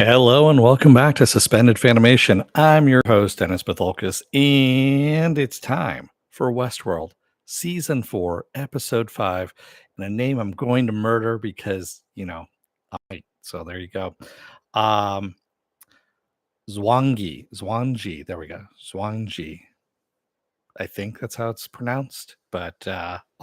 Hello and welcome back to Suspended Fanimation. I'm your host, Dennis Bithoulkas, and it's time for Westworld, Season 4, Episode 5, and a name I'm going to murder because, so there you go. Um, Zhuangzi, there we go, Zhuangzi. I think that's how it's pronounced, but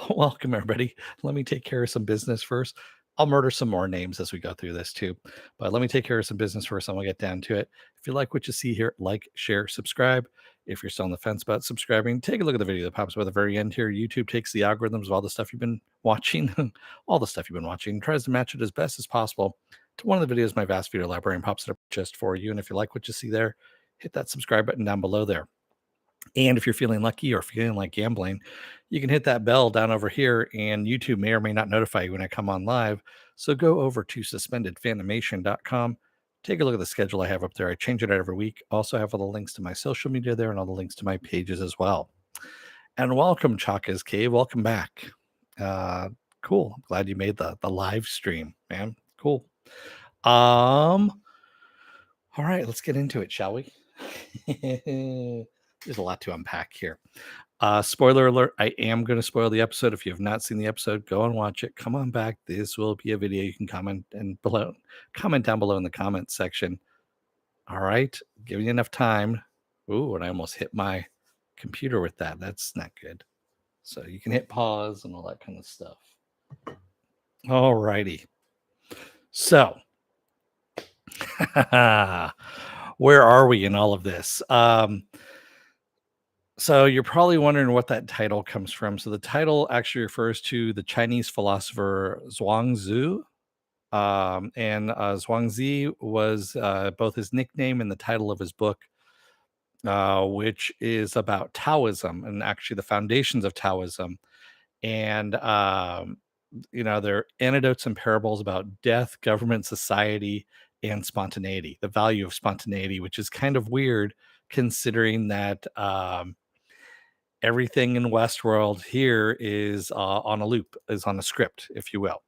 welcome everybody. Let me take care of some business first. I'll murder some more names as we go through this too, but let me take care of some business first and we'll get down to it. If you like what you see here, like, share, subscribe. If you're still on the fence about subscribing, take a look at the video that pops up at the very end here. YouTube takes the algorithms of all the stuff you've been watching, all the stuff you've been watching, tries to match it as best as possible to one of the videos, my vast video library, and pops it up just for you. And if you like what you see there, hit that subscribe button down below there. And if you're feeling lucky or feeling like gambling, you can hit that bell down over here, and YouTube may or may not notify you when I come on live. So go over to suspendedfanimation.com. Take a look at the schedule I have up there. I change it out every week. Also have all the links to my social media there and all the links to my pages as well. And welcome, Chaka's Cave. Welcome back. Cool. I'm glad you made the live stream, man. Cool. All right, let's get into it, shall we? There's a lot to unpack here. Spoiler alert, I am going to spoil the episode. If you have not seen the episode, go and watch it. Come on back. This will be a video you can comment down below in the comments section. All right, giving you enough time. Ooh, and I almost hit my computer with that. That's not good. So you can hit pause and all that kind of stuff. All righty. So where are we in all of this? So you're probably wondering what that title comes from. So the title actually refers to the Chinese philosopher Zhuangzi. And Zhuangzi was both his nickname and the title of his book, which is about Taoism and actually the foundations of Taoism. And, there are anecdotes and parables about death, government, society, and spontaneity, the value of spontaneity, which is kind of weird considering that everything in Westworld here is on a loop, is on a script, if you will.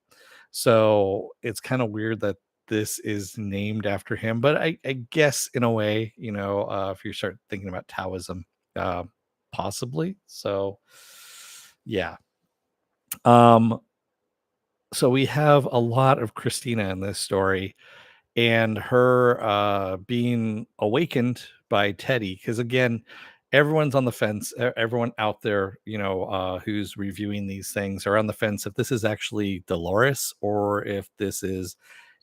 So it's kind of weird that this is named after him, but I guess in a way, if you start thinking about Taoism, possibly. So, yeah. So we have a lot of Christina in this story and her being awakened by Teddy, because again, everyone's on the fence. Everyone out there, who's reviewing these things are on the fence if this is actually Dolores or if this is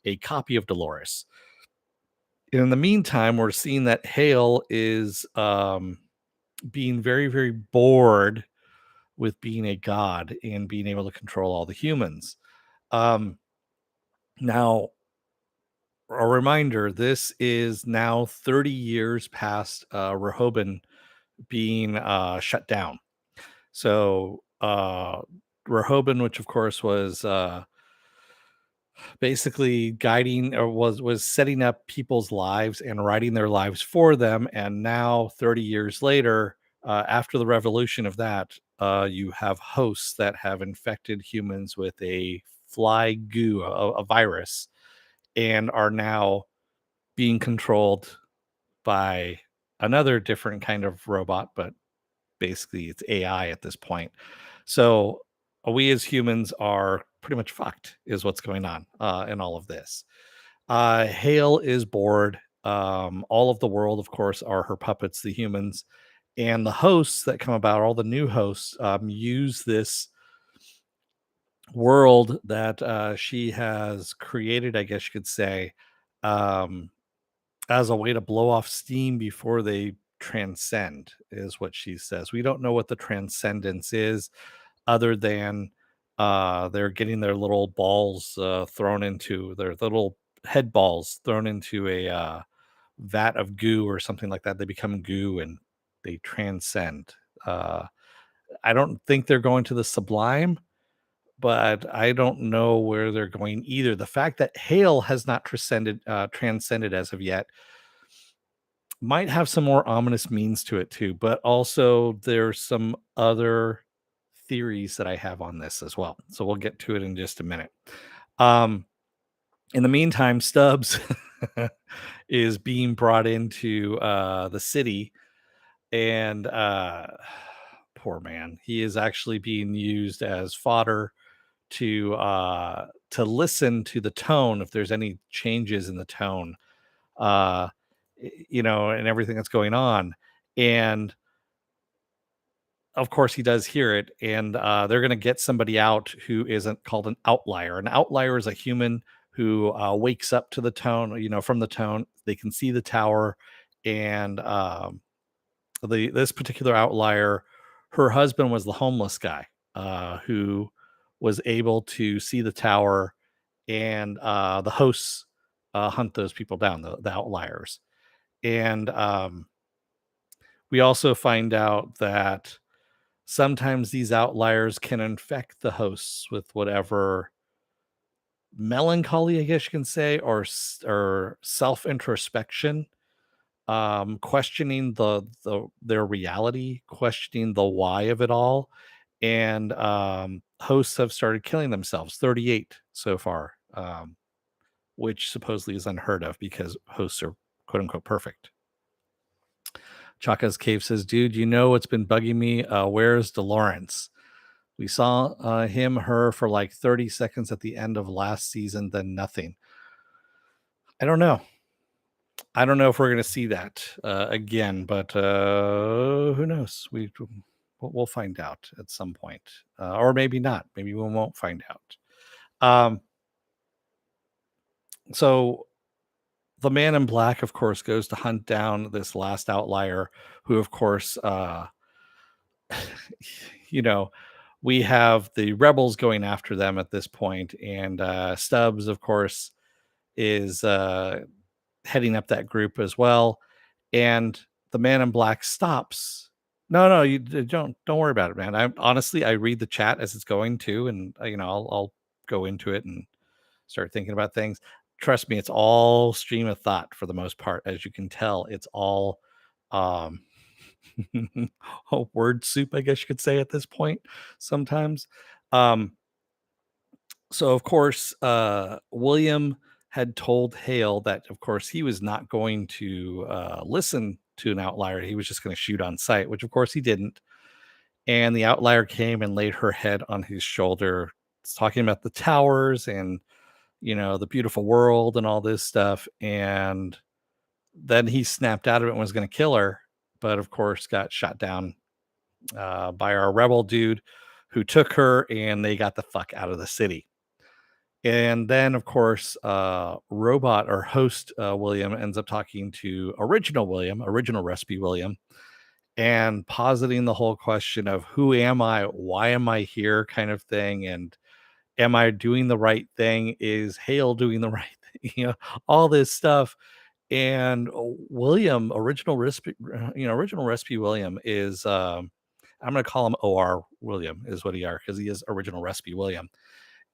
a copy of Dolores. In the meantime, we're seeing that Hale is being very, very bored with being a god and being able to control all the humans. Now, a reminder, this is now 30 years past Rehoboam being shut down. So Rehoboam, which of course was basically guiding or was setting up people's lives and writing their lives for them. And now 30 years later, after the revolution of that, you have hosts that have infected humans with a fly goo, a virus, and are now being controlled by another different kind of robot, but basically it's AI at this point. So we as humans are pretty much fucked, is what's going on in all of this. Hale is bored. All of the world, of course, are her puppets, the humans, and the hosts that come about. All the new hosts use this world that she has created, I guess you could say, um, as a way to blow off steam before they transcend, is what she says. We don't know what the transcendence is other than they're getting their little balls thrown into their little head balls thrown into a vat of goo or something like that. They become goo and they transcend. I don't think they're going to the sublime, but I don't know where they're going either. The fact that Hale has not transcended as of yet might have some more ominous means to it too, but also there's some other theories that I have on this as well. So we'll get to it in just a minute. In the meantime, Stubbs is being brought into the city, and poor man, he is actually being used as fodder to listen to the tone if there's any changes in the tone, uh and everything that's going on. And of course he does hear it, and they're going to get somebody out who isn't called an outlier. An outlier is a human who wakes up to the tone, from the tone they can see the tower. And the this particular outlier, her husband was the homeless guy who was able to see the tower. And the hosts hunt those people down, the outliers. And we also find out that sometimes these outliers can infect the hosts with whatever melancholy, I guess you can say, or self introspection, questioning their reality, questioning the why of it all. And hosts have started killing themselves, 38 so far, which supposedly is unheard of because hosts are quote unquote perfect. Chaka's Cave says, dude, what's been bugging me? Where's DeLawrence? We saw her for like 30 seconds at the end of last season, then nothing. I don't know. I don't know if we're going to see that again, but who knows? We'll find out at some point, or maybe not. Maybe we won't find out. So the man in black, of course, goes to hunt down this last outlier, who, of course, you know, we have the rebels going after them at this point, and Stubbs, of course, is heading up that group as well. And the man in black stops. No, you don't worry about it, man. I honestly, I read the chat as it's going too, and I'll go into it and start thinking about things. Trust me, it's all stream of thought for the most part. As you can tell, it's all um a word soup, I guess you could say at this point sometimes. Um, so of course, William had told Hale that of course he was not going to listen to an outlier. He was just going to shoot on sight, which of course he didn't. And the outlier came and laid her head on his shoulder, talking about the towers and the beautiful world and all this stuff. And then he snapped out of it and was going to kill her, but of course got shot down by our rebel dude who took her, and they got the fuck out of the city. And then, of course, robot or host William ends up talking to original William, original recipe William, and positing the whole question of who am I? Why am I here? Kind of thing. And am I doing the right thing? Is Hale doing the right thing? All this stuff. And William, original recipe William is, I'm going to call him OR William, is what he are, because he is original recipe William,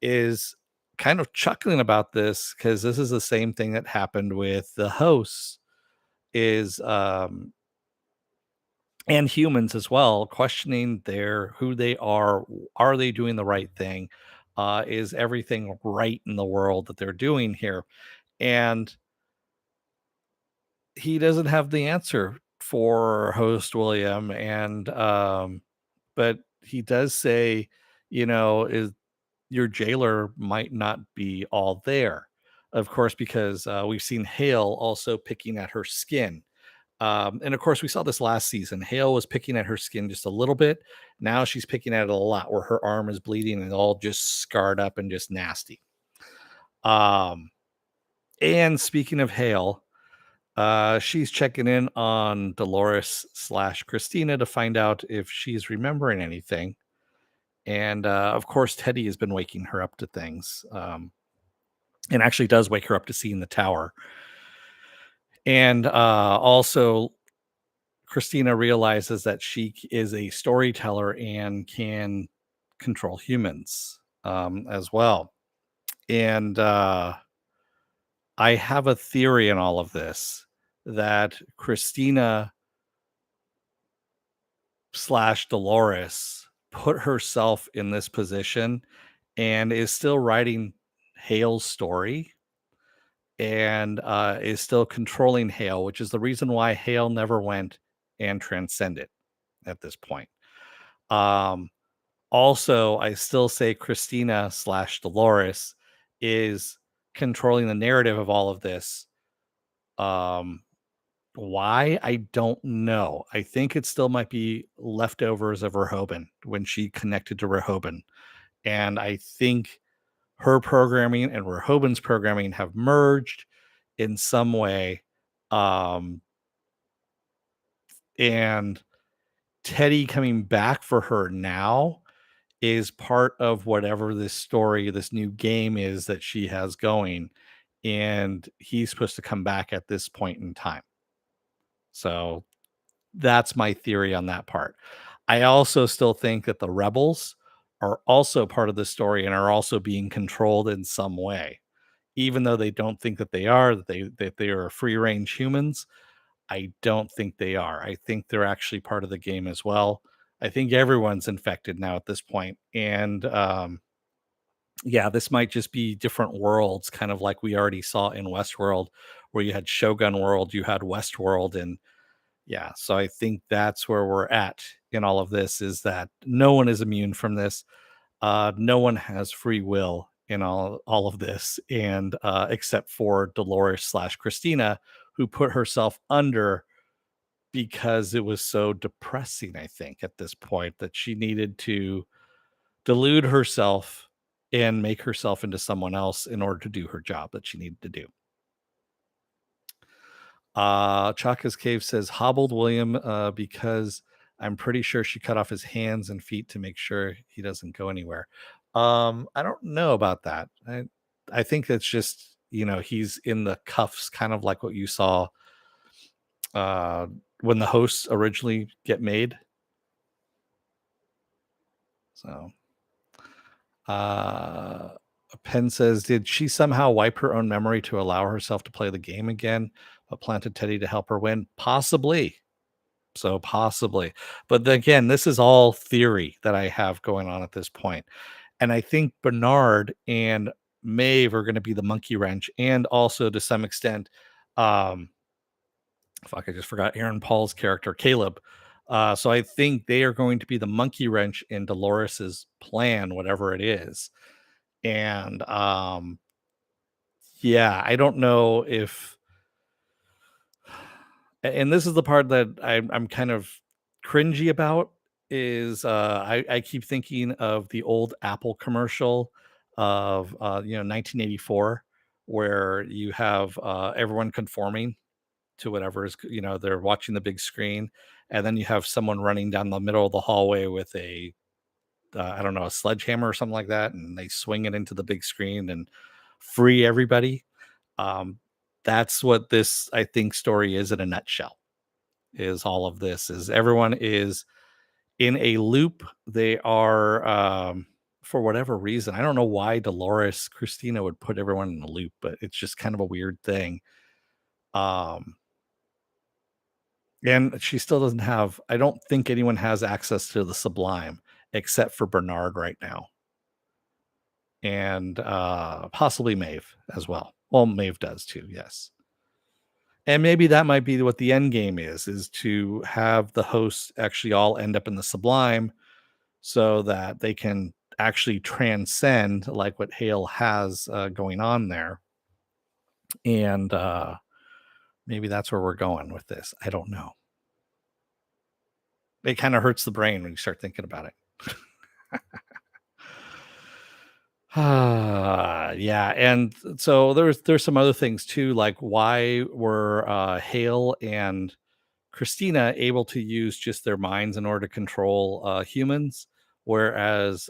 is kind of chuckling about this because this is the same thing that happened with the hosts, is and humans as well, questioning who they are they doing the right thing, is everything right in the world that they're doing here. And he doesn't have the answer for host William. And but he does say, is your jailer might not be all there, of course, because we've seen Hale also picking at her skin. And of course, we saw this last season. Hale was picking at her skin just a little bit. Now she's picking at it a lot, where her arm is bleeding and all just scarred up and just nasty. Um, and speaking of Hale, she's checking in on Dolores / Christina to find out if she's remembering anything. And of course, Teddy has been waking her up to things, and actually does wake her up to seeing the tower. And also, Christina realizes that she is a storyteller and can control humans as well. And I have a theory in all of this, that Christina / Dolores put herself in this position and is still writing Hale's story. and is still controlling Hale, which is the reason why Hale never went and transcended at this point. Um, Also, I still say Christina slash Dolores is controlling the narrative of all of this. Um, why? I don't know. I think it still might be leftovers of Rehoboam when she connected to Rehoboam. And I think her programming and Rehoboam's programming have merged in some way. Um, and Teddy coming back for her now is part of whatever this story, this new game is that she has going. And he's supposed to come back at this point in time. So that's my theory on that part. I also still think that the rebels are also part of the story and are also being controlled in some way. Even though they don't think that they are, that they are free range humans, I don't think they are. I think they're actually part of the game as well. I think everyone's infected now at this point, and yeah, this might just be different worlds, kind of like we already saw in Westworld, where you had Shogun World, you had Westworld, and yeah, so I think that's where we're at in all of this is that no one is immune from this. No one has free will in all of this, and except for Dolores slash Christina, who put herself under because it was so depressing. I think at this point that she needed to delude herself and make herself into someone else in order to do her job that she needed to do. Chaka's Cave says hobbled William because I'm pretty sure she cut off his hands and feet to make sure he doesn't go anywhere. I don't know about that. I think that's just, he's in the cuffs, kind of like what you saw uh when the hosts originally get made. So uh Penn says, did she somehow wipe her own memory to allow herself to play the game again, but planted Teddy to help her win? Possibly. So possibly. But again, this is all theory that I have going on at this point. And I think Bernard and Maeve are going to be the monkey wrench, and also to some extent, um, fuck, I just forgot Aaron Paul's character, Caleb. So I think they are going to be the monkey wrench in Dolores's plan, whatever it is. And yeah, I don't know if and this is the part that I'm kind of cringy about is I keep thinking of the old Apple commercial of 1984 where you have everyone conforming to whatever is they're watching the big screen, and then you have someone running down the middle of the hallway with a I don't know, a sledgehammer or something like that, and they swing it into the big screen and free everybody. um that's what this, I think, story is in a nutshell. Is all of this is everyone is in a loop. They are for whatever reason. I don't know why Dolores Christina would put everyone in a loop, but it's just kind of a weird thing. Um and she still doesn't have, I don't think anyone has access to the Sublime except for Bernard right now. And possibly Maeve as well. Well, Maeve does too, yes. And maybe that might be what the end game is to have the hosts actually all end up in the Sublime so that they can actually transcend like what Hale has going on there. And maybe that's where we're going with this. I don't know. It kind of hurts the brain when you start thinking about it. Yeah, and so there's some other things too, like why were Hale and Christina able to use just their minds in order to control humans, whereas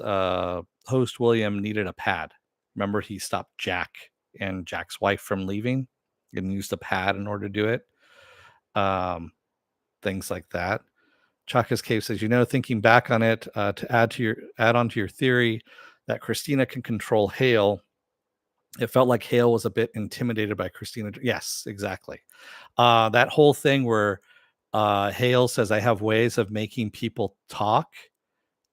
host William needed a pad. Remember, he stopped Jack and Jack's wife from leaving and used a pad in order to do it. Um, Things like that. Chaka's Cave says, thinking back on it, to add on to your theory that Christina can control Hale, it felt like Hale was a bit intimidated by Christina. Yes, exactly. That whole thing where Hale says, I have ways of making people talk.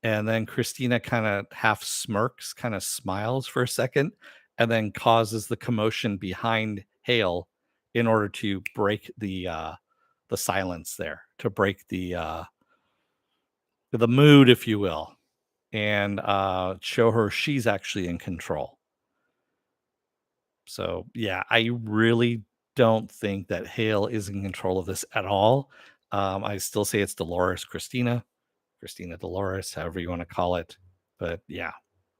And then Christina kind of half smirks, kind of smiles for a second, and then causes the commotion behind Hale in order to break the silence there, to break the mood, if you will, and show her she's actually in control. So yeah, I really don't think that Hale is in control of this at all. I still say it's Dolores Christina, Christina Dolores, however you want to call it. But yeah,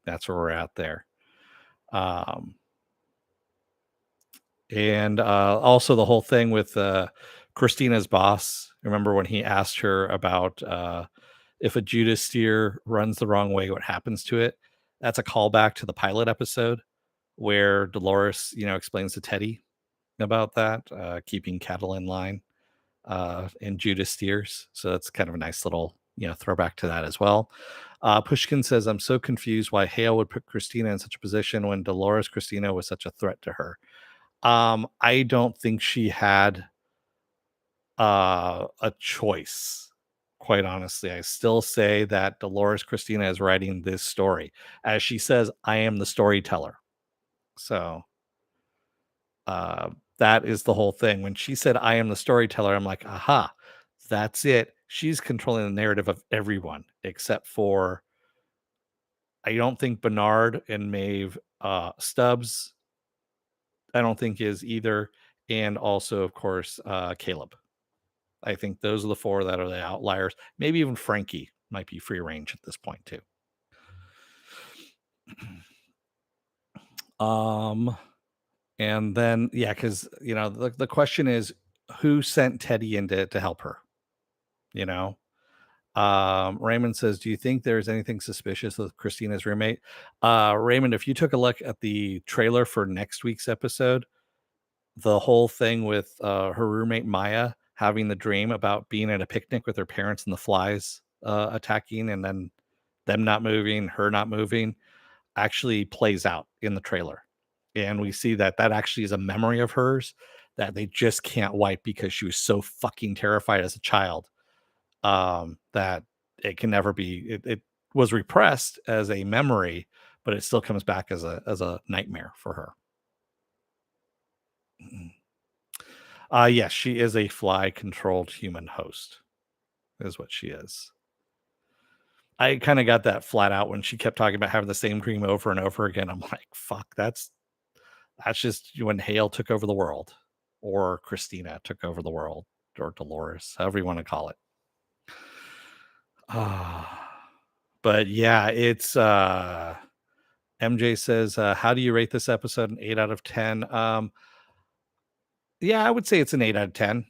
that's where we're at there. Um, and also the whole thing with Christina's boss. Remember when he asked her about if a Judas steer runs the wrong way, what happens to it? That's a callback to the pilot episode where Dolores, explains to Teddy about that, keeping cattle in line in Judas steers. So that's kind of a nice little, throwback to that as well. Pushkin says, I'm so confused why Hale would put Christina in such a position when Dolores Christina was such a threat to her. I don't think she had a choice. Quite honestly, I still say that Dolores Christina is writing this story. As she says, I am the storyteller. So uh, that is the whole thing. When she said, I am the storyteller, I'm like, aha, that's it. She's controlling the narrative of everyone except for, I don't think Bernard and Maeve, Stubbs, I don't think is either. And also, of course, Caleb. I think those are the four that are the outliers. Maybe even Frankie might be free range at this point too. Um, and then yeah, because the question is who sent Teddy in to help her? You know, Raymond says, "Do you think there's anything suspicious with Christina's roommate?" Raymond, if you took a look at the trailer for next week's episode, the whole thing with her roommate Maya having the dream about being at a picnic with her parents and the flies attacking, and then them not moving, her not moving, actually plays out in the trailer. And we see that that actually is a memory of hers that they just can't wipe because she was so fucking terrified as a child, that it can never be. It was repressed as a memory, but it still comes back as a nightmare for her. Mhm. Yes, she is a fly controlled human host, is what she is. I kind of got that flat out when she kept talking about having the same dream over and over again. I'm like, fuck, that's just when Hale took over the world, or Christina took over the world, or Dolores, however you want to call it. Ah, but yeah, it's MJ says, how do you rate this episode? An 8 out of 10. Yeah, I would say it's an 8 out of 10.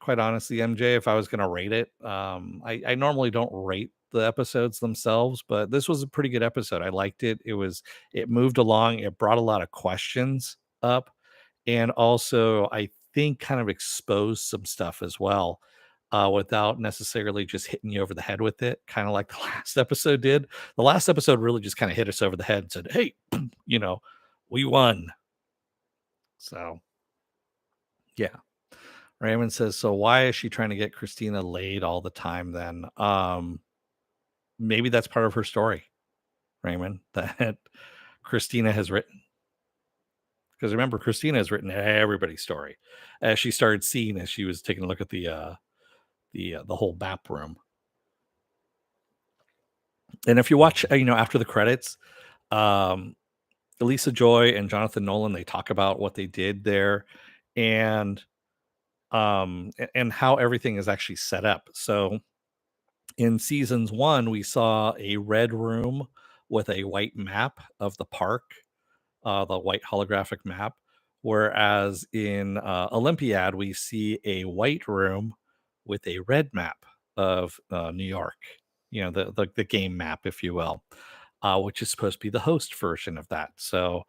Quite honestly, MJ, if I was going to rate it, I normally don't rate the episodes themselves, but this was a pretty good episode. I liked it. It moved along. It brought a lot of questions up, and also I think kind of exposed some stuff as well, without necessarily just hitting you over the head with it, kind of like the last episode did. The last episode really just kind of hit us over the head and said, "Hey, you know, we won." So yeah. Raymond says, "So why is she trying to get Christina laid all the time then?" Maybe that's part of her story, Raymond, that Christina has written. Because remember, Christina has written everybody's story as she started seeing as she was taking a look at the whole map room. And if you watch, after the credits, um, Elisa Joy and Jonathan Nolan, they talk about what they did there, and and how everything is actually set up. So in seasons one, we saw a red room with a white map of the park, the white holographic map. Whereas in Olympiad, we see a white room with a red map of New York, the game map, if you will, which is supposed to be the host version of that. So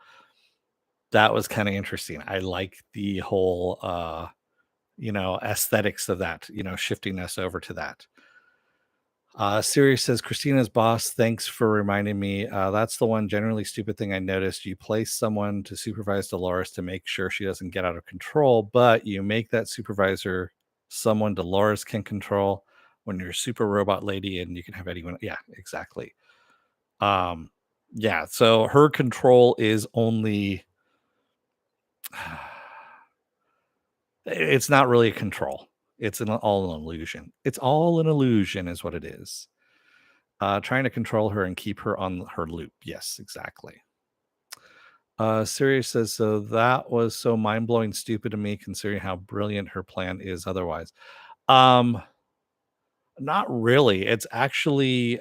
that was kind of interesting. I like the whole, aesthetics of that, shifting us over to that. Sirius says, Christina's boss, thanks for reminding me. That's the one generally stupid thing I noticed. You place someone to supervise Dolores to make sure she doesn't get out of control, but you make that supervisor someone Dolores can control when you're a super robot lady and you can have anyone. Yeah, exactly. Um, yeah, so her control is only It's not really a control. It's all an illusion. It's all an illusion is what it is. Trying to control her and keep her on her loop. Yes, exactly. Sirius says, so that was so mind-blowing stupid to me considering how brilliant her plan is otherwise. Um, Not really. It's actually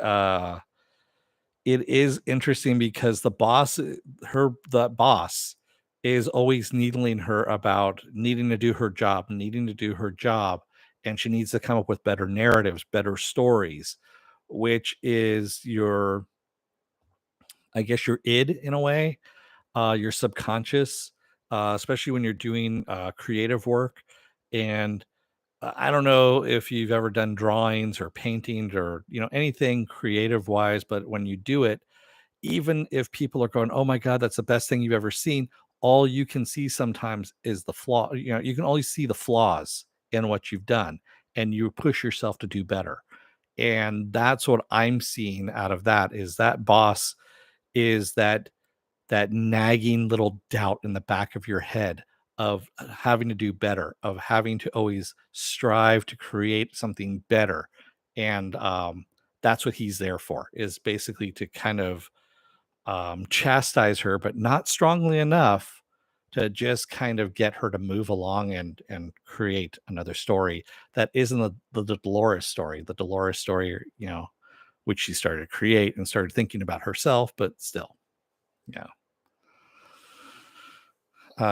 it is interesting because the boss is always needling her about needing to do her job, needing to do her job, and she needs to come up with better narratives, better stories, which is your, I guess, your id in a way, your subconscious, especially when you're doing creative work. And I don't know if you've ever done drawings or paintings or anything creative wise, but when you do it, even if people are going, "Oh my god, that's the best thing you've ever seen," all you can see sometimes is the flaw. You can always see the flaws in what you've done, and you push yourself to do better. And that's what I'm seeing out of that is that boss is that nagging little doubt in the back of your head of having to do better, of having to always strive to create something better. And that's what he's there for, is basically to kind of chastise her, but not strongly enough to just kind of get her to move along and create another story that isn't the Dolores story, which she started to create and started thinking about herself, but still, yeah.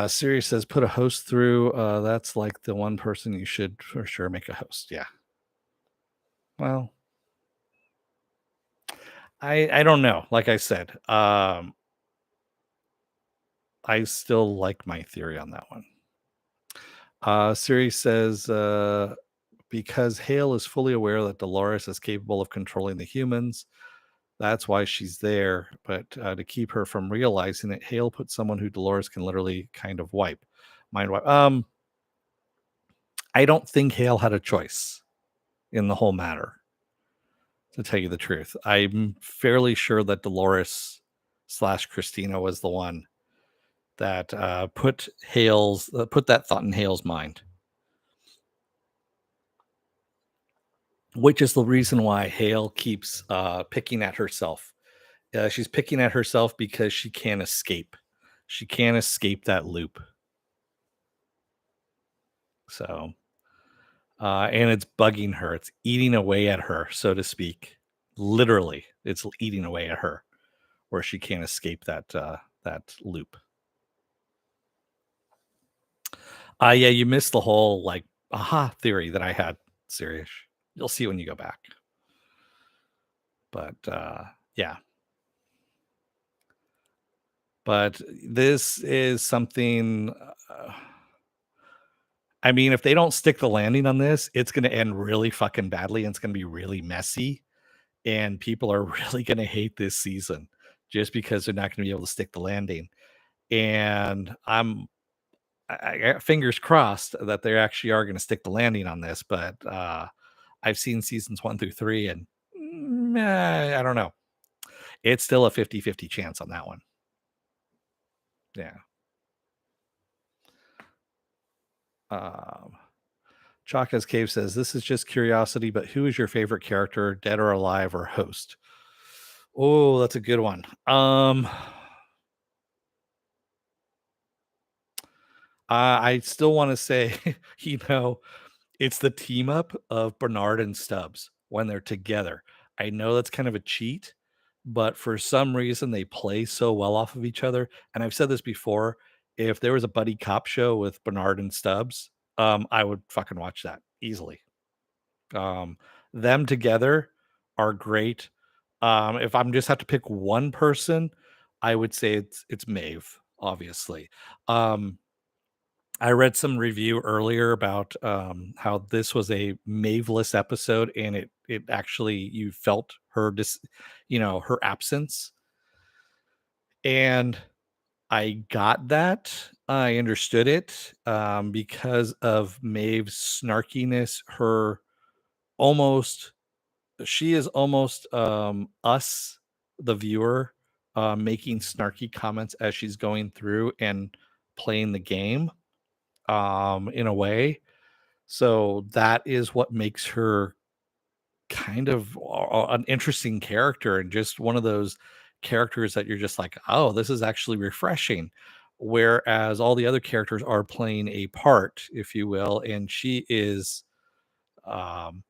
Siri says, put a host through. That's like the one person you should for sure make a host. Yeah. Well, I don't know. Like I said, I still like my theory on that one. Siri says, because Hale is fully aware that Dolores is capable of controlling the humans, that's why she's there. But to keep her from realizing it, Hale put someone who Dolores can literally kind of mind wipe. I don't think Hale had a choice in the whole matter, to tell you the truth. I'm fairly sure that Dolores slash Christina was the one that put that thought in Hale's mind, which is the reason why Hale keeps picking at herself. She's picking at herself because she can't escape. She can't escape that loop. So, and it's bugging her. It's eating away at her, so to speak. Literally, it's eating away at her, where she can't escape that loop. Yeah, you missed the whole like aha theory that I had, Serious. You'll see when you go back. But yeah. But this is something I mean, if they don't stick the landing on this, it's gonna end really fucking badly and it's gonna be really messy. And people are really gonna hate this season just because they're not gonna be able to stick the landing. And I got fingers crossed that they actually are gonna stick the landing on this, but I've seen seasons 1 through 3 and, I don't know. It's still a 50-50 chance on that one. Yeah. Um, Chaka's Cave says, "This is just curiosity, but who is your favorite character, dead or alive or host?" Oh, that's a good one. I still wanna say, you know, it's the team up of Bernard and Stubbs when they're together. I know that's kind of a cheat, but for some reason they play so well off of each other. And I've said this before, if there was a buddy cop show with Bernard and Stubbs, I would fucking watch that easily. Um, them together are great. If I'm just have to pick one person, I would say it's Maeve, obviously. Um, I read some review earlier about how this was a Maveless episode, and it actually you felt her absence, and I got that. I understood it because of Maeve's snarkiness. Almost she is almost us, the viewer, making snarky comments as she's going through and playing the game. in a way. So that is what makes her kind of an interesting character, and just one of those characters that you're just like, oh, this is actually refreshing. Whereas all the other characters are playing a part, if you will, and she is, um,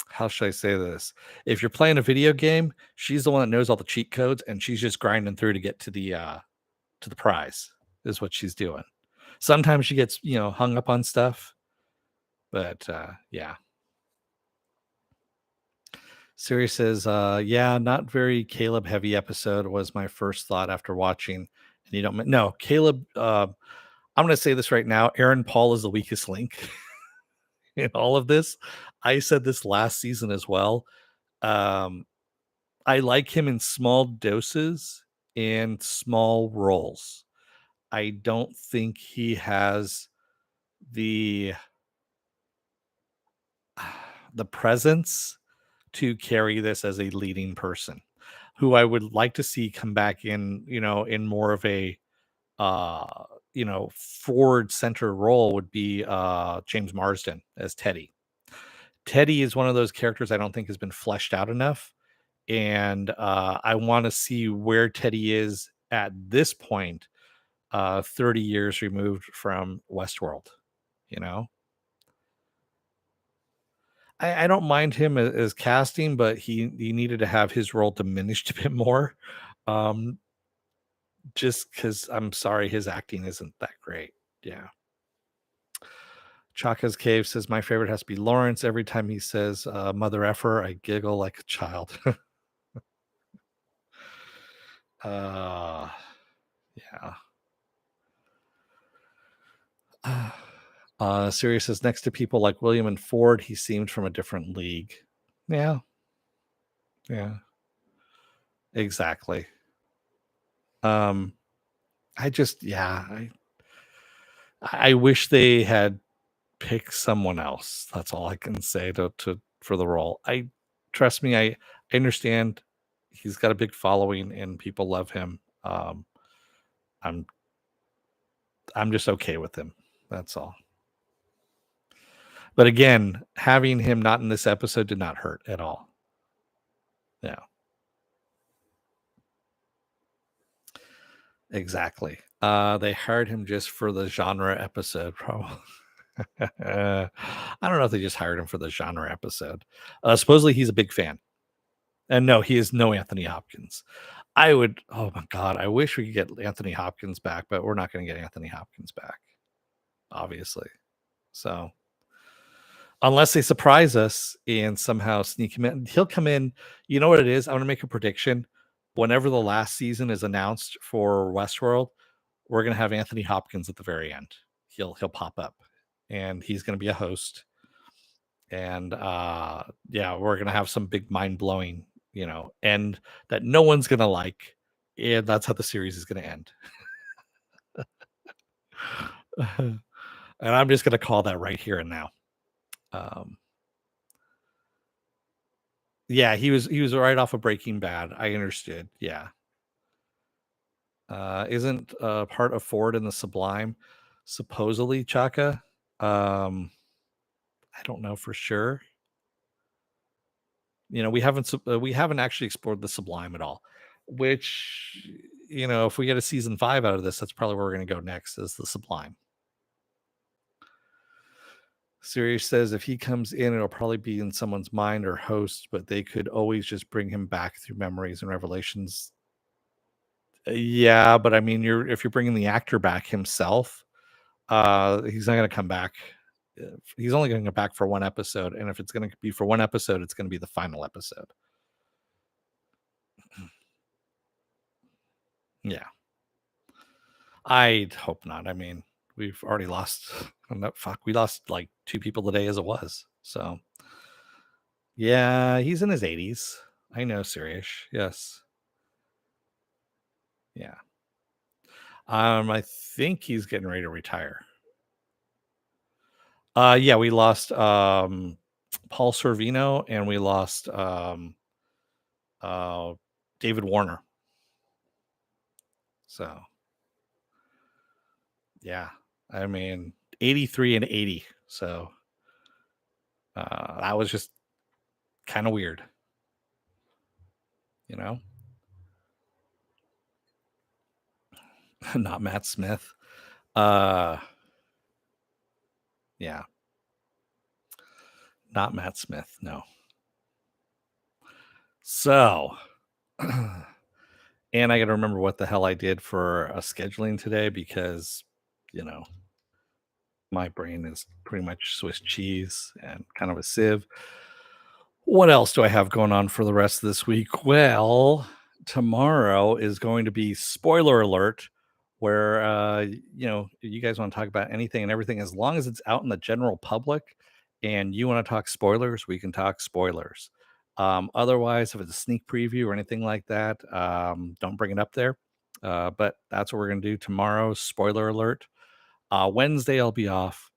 how should I say this? If you're playing a video game, she's the one that knows all the cheat codes, and she's just grinding through to the prize, is what she's doing. Sometimes she gets, hung up on stuff, but yeah. Siri says, yeah, not very Caleb heavy episode was my first thought after watching. And you don't, no, Caleb, I'm going to say this right now. Aaron Paul is the weakest link in all of this. I said this last season as well. Um, I like him in small doses and small roles. I don't think he has the the presence to carry this as a leading person, who I would like to see come back in, in more of a forward center role would be James Marsden as Teddy. Teddy is one of those characters I don't think has been fleshed out enough. And I want to see where Teddy is at this point, 30 years removed from Westworld, you know? I don't mind him as casting, but he needed to have his role diminished a bit more. Um, just because I'm sorry, his acting isn't that great. Yeah. Chaka's Cave says my favorite has to be Lawrence. Every time he says mother effer, I giggle like a child. uh yeah. Sirius says next to people like William and Ford, he seemed from a different league. Yeah, yeah, exactly. Um, I just I wish they had picked someone else. That's all I can say to for the role. I trust me, I understand he's got a big following and people love him. I'm I'm just okay with him. That's all. But again, having him not in this episode did not hurt at all. Yeah, exactly. They hired him just for the genre episode, probably. I don't know if they just hired him for the genre episode. Supposedly he's a big fan. And no, he is no Anthony Hopkins. Oh my God, I wish we could get Anthony Hopkins back, but we're not going to get Anthony Hopkins back, obviously. So, unless they surprise us and somehow sneak him in, he'll come in. You know what it is? I'm going to make a prediction. Whenever the last season is announced for Westworld, we're going to have Anthony Hopkins at the very end. He'll pop up and he's going to be a host. And yeah, we're going to have some big mind blowing, end that no one's going to like. And that's how the series is going to end. And I'm just going to call that right here and now. Um, yeah, he was right off of Breaking Bad. I understood. Yeah. Isn't part of Ford in the Sublime supposedly Chaka? Um, I don't know for sure. We haven't actually explored the Sublime at all, which, if we get a season 5 out of this, that's probably where we're going to go next, is the Sublime. Sirius says if he comes in, it'll probably be in someone's mind or host, but they could always just bring him back through memories and revelations. Yeah, but I mean, if you're bringing the actor back himself, he's not going to come back. He's only going to come back for one episode, and if it's going to be for one episode, it's going to be the final episode. Yeah, I'd hope not. I mean, we've already lost. No, fuck, we lost like 2 people today as it was. So yeah, he's in his 80s. I know, Sirius. Yes. Yeah. I think he's getting ready to retire. Yeah, we lost Paul Sorvino and we lost uh David Warner. So yeah. I mean, 83 and 80. So that was just kind of weird, you know? Not Matt Smith. Uh, yeah, not Matt Smith. No. So, and I got to remember what the hell I did for a scheduling today because, you know, my brain is pretty much Swiss cheese and kind of a sieve. What else do I have going on for the rest of this week? Well, tomorrow is going to be spoiler alert, where you guys want to talk about anything and everything as long as it's out in the general public and you want to talk spoilers, we can talk spoilers. Otherwise, if it's a sneak preview or anything like that, don't bring it up there. But that's what we're gonna do tomorrow. Spoiler alert. Wednesday, I'll be off.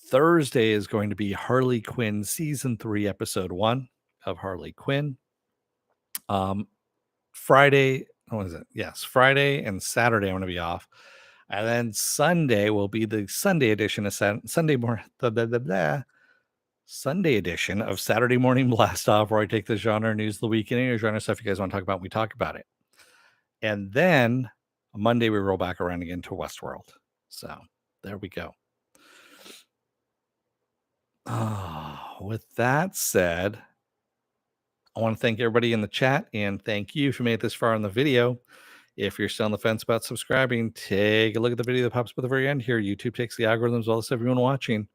Thursday is going to be Harley Quinn season 3, episode 1 of Harley Quinn. Friday, what is it? Yes, Friday and Saturday I'm going to be off. And then Sunday will be the Sunday edition of Sunday edition of Saturday Morning Blast Off, where I take the genre news of the week and any genre stuff you guys want to talk about, we talk about it. And then Monday we roll back around again to Westworld. So there we go. With that said, I want to thank everybody in the chat and thank you if you made it this far in the video. If you're still on the fence about subscribing, take a look at the video that pops up at the very end here. YouTube takes the algorithms, all this everyone watching,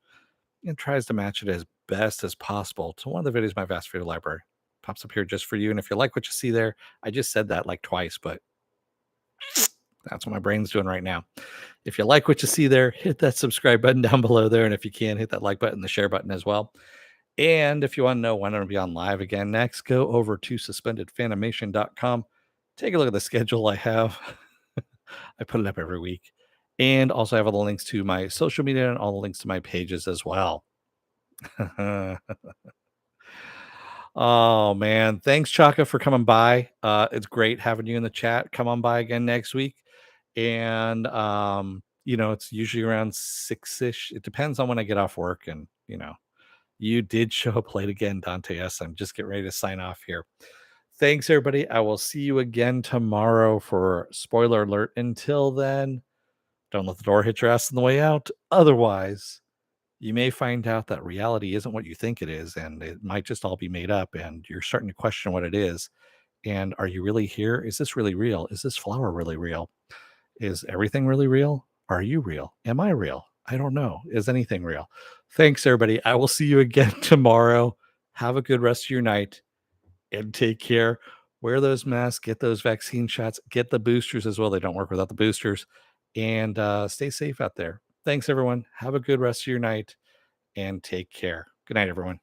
and tries to match it as best as possible to one of the videos in my vast video library. Pops up here just for you. And if you like what you see there, I just said that like twice, but that's what my brain's doing right now. If you like what you see there, hit that subscribe button down below there. And if you can, hit that like button, the share button as well. And if you want to know when I'm going to be on live again next, go over to suspendedfanimation.com. Take a look at the schedule I have. I put it up every week. And also I have all the links to my social media and all the links to my pages as well. Oh man. Thanks, Chaka, for coming by. It's great having you in the chat. Come on by again next week. And it's usually around 6-ish. It depends on when I get off work. And you did show up late again, Dante S. I'm just getting ready to sign off here. Thanks, everybody. I will see you again tomorrow for spoiler alert. Until then, don't let the door hit your ass on the way out. Otherwise, you may find out that reality isn't what you think it is, and it might just all be made up, and you're starting to question what it is. And are you really here? Is this really real? Is this flower really real? Is everything really real? Are you real? Am I real? I don't know. Is anything real? Thanks, everybody. I will see you again tomorrow. Have a good rest of your night and take care. Wear those masks, get those vaccine shots, get the boosters as well. They don't work without the boosters. And stay safe out there. Thanks, everyone. Have a good rest of your night and take care. Good night, everyone.